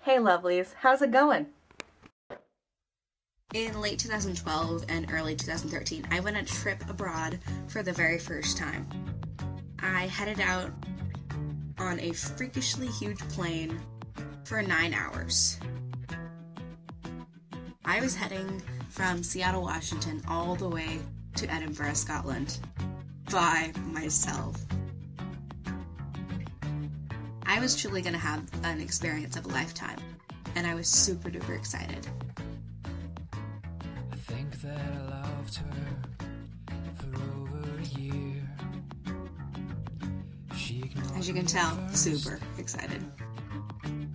Hey lovelies, how's it going? In late 2012 and early 2013, I went on a trip abroad for the very first time. I headed out on a freakishly huge plane for 9 hours. I was heading from Seattle, Washington, all the way to Edinburgh, Scotland, by myself. I was truly going to have an experience of a lifetime, and I was super duper excited. I think that I loved her for over a year. As you can tell, super excited.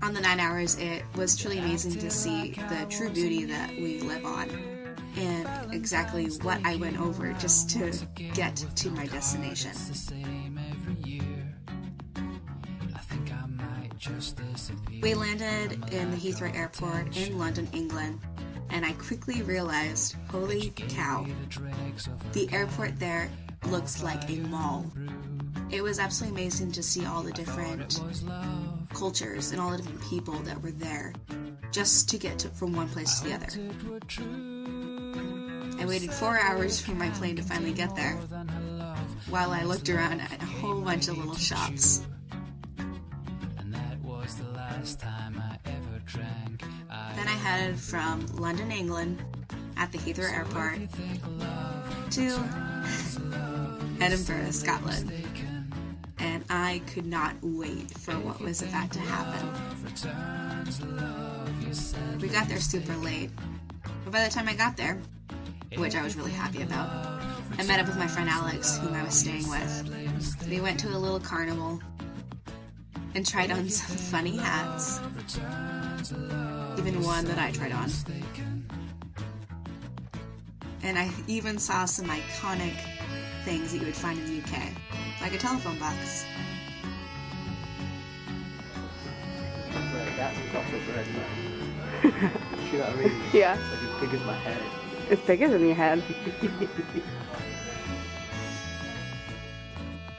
On the 9 hours, it was truly amazing to see the true beauty that we live on, and exactly what I went over just to get to my destination. We landed in the Heathrow Airport in London, England, and I quickly realized, holy cow, the airport there looks like a mall. It was absolutely amazing to see all the different cultures and all the different people that were there just to get from one place to the other. I waited 4 hours for my plane to finally get there while I looked around at a whole bunch of little shops. Then I headed from London, England, at the Heathrow Airport, to Edinburgh, Scotland, and I could not wait for what was about to happen. We got there super late, but by the time I got there, which I was really happy about, I met up with my friend Alex, whom I was staying with. We went to a little carnival and tried on some funny hats, even one that I tried on. And I even saw some iconic things that you would find in the UK, like a telephone box. Right, that's a top of red man. See what I mean? Yeah. It's like as big as my head. It's bigger than your head.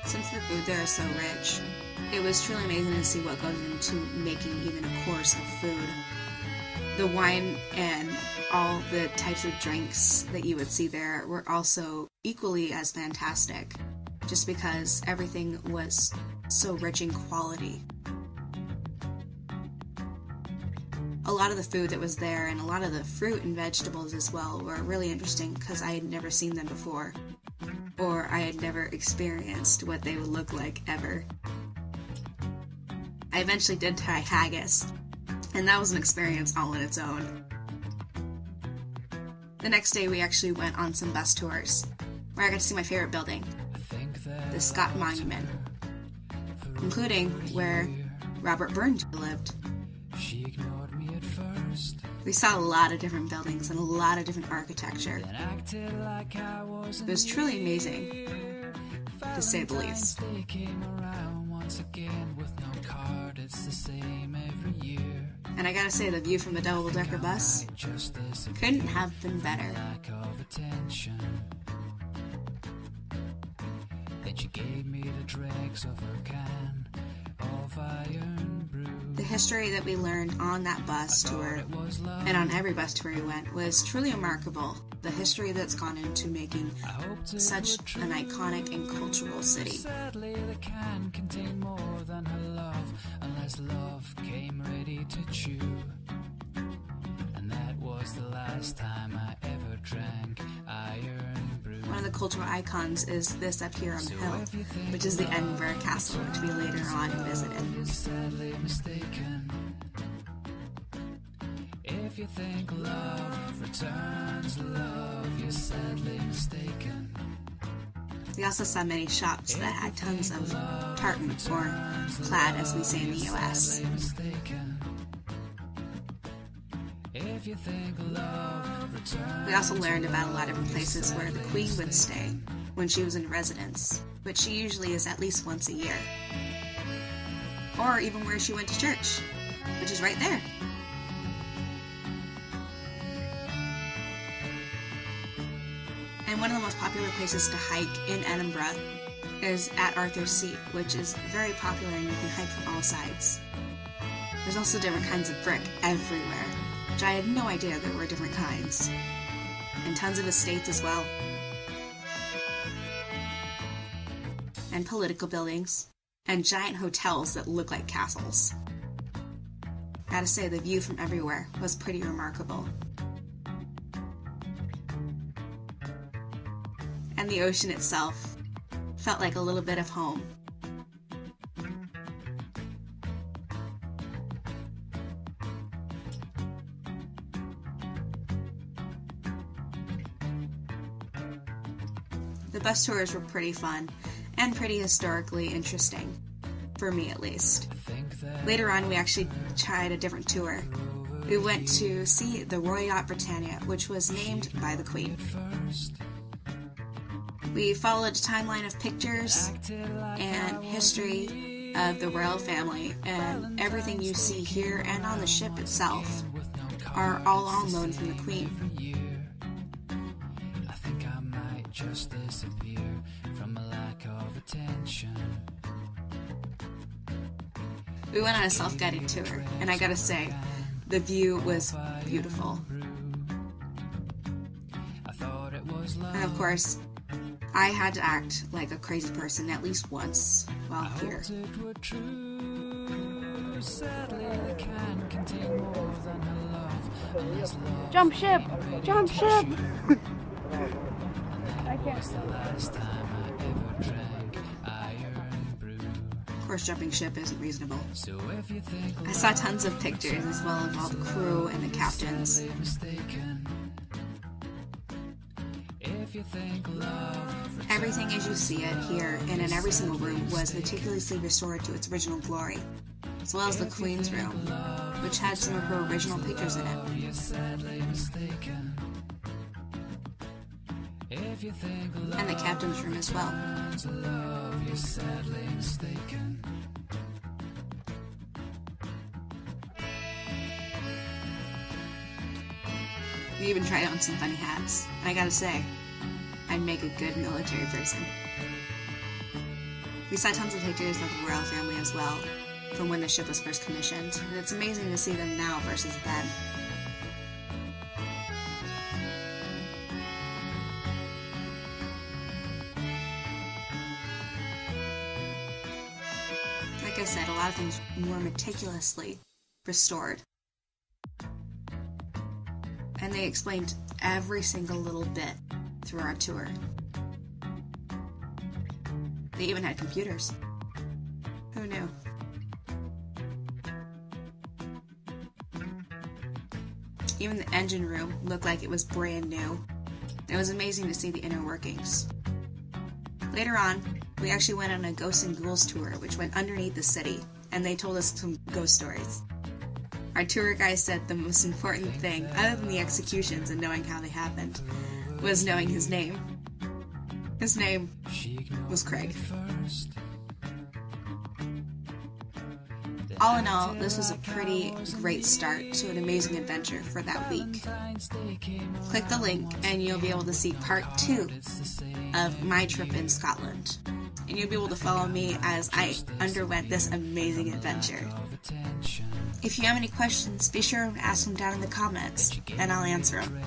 Since the food there is so rich, it was truly amazing to see what goes into making even a course of food. The wine and all the types of drinks that you would see there were also equally as fantastic, just because everything was so rich in quality. A lot of the food that was there and a lot of the fruit and vegetables as well were really interesting because I had never seen them before, or I had never experienced what they would look like ever. I eventually did try haggis, and that was an experience all on its own. The next day we actually went on some bus tours, where I got to see my favorite building, the Scott Monument, including where Robert Burns lived. We saw a lot of different buildings and a lot of different architecture. It was truly amazing, to say the least. And I gotta say, the view from the double-decker bus couldn't have been better. The history that we learned on that bus tour, and on every bus tour we went, was truly remarkable. The history that's gone into making such an iconic and cultural city. Sadly, they can contain more than her love, unless love came ready to chew. And that was the last time I ever drank iron brew. One of the cultural icons is this up here on the hill, which is the Edinburgh Castle, which we later on visited. Sadly mistaken. If you think love returns love, you're sadly mistaken. We also saw many shops that had tons of tartan, or plaid as we say in the US. We also learned about a lot of different places where the Queen would stay when she was in residence, which she usually is at least once a year. Or even where she went to church, which is right there. And one of the most popular places to hike in Edinburgh is at Arthur's Seat, which is very popular and you can hike from all sides. There's also different kinds of brick everywhere, which I had no idea there were different kinds. And tons of estates as well. And political buildings. And giant hotels that look like castles. I gotta say, the view from everywhere was pretty remarkable. And the ocean itself felt like a little bit of home. The bus tours were pretty fun, and pretty historically interesting, for me at least. Later on, we actually tried a different tour. We went to see the Royal Yacht Britannia, which was named by the Queen. We followed a timeline of pictures and history of the royal family, and everything you see here and on the ship itself are all on loan from the Queen. Just disappear from a lack of attention. We went on a self-guided tour, and I gotta say, the view was beautiful. And of course, I had to act like a crazy person at least once while here. Jump ship! Jump ship! Of course, jumping ship isn't reasonable. I saw tons of pictures as well of all the crew and the captains. Everything as you see it here and in every single room was meticulously restored to its original glory, as well as the Queen's room, which had some of her original pictures in it. And the captain's room as well. We even tried on some funny hats, and I gotta say, I'd make a good military person. We saw tons of pictures of the royal family as well, from when the ship was first commissioned, and it's amazing to see them now versus then. Like I said, a lot of things were meticulously restored. And they explained every single little bit through our tour. They even had computers. Who knew? Even the engine room looked like it was brand new. It was amazing to see the inner workings. Later on, we actually went on a Ghosts and Ghouls tour, which went underneath the city, and they told us some ghost stories. Our tour guide said the most important thing, other than the executions and knowing how they happened, was knowing his name. His name was Craig. All in all, this was a pretty great start to an amazing adventure for that week. Click the link and you'll be able to see part 2 of my trip in Scotland. And you'll be able to follow me as I underwent this amazing adventure. If you have any questions, be sure to ask them down in the comments, and I'll answer them.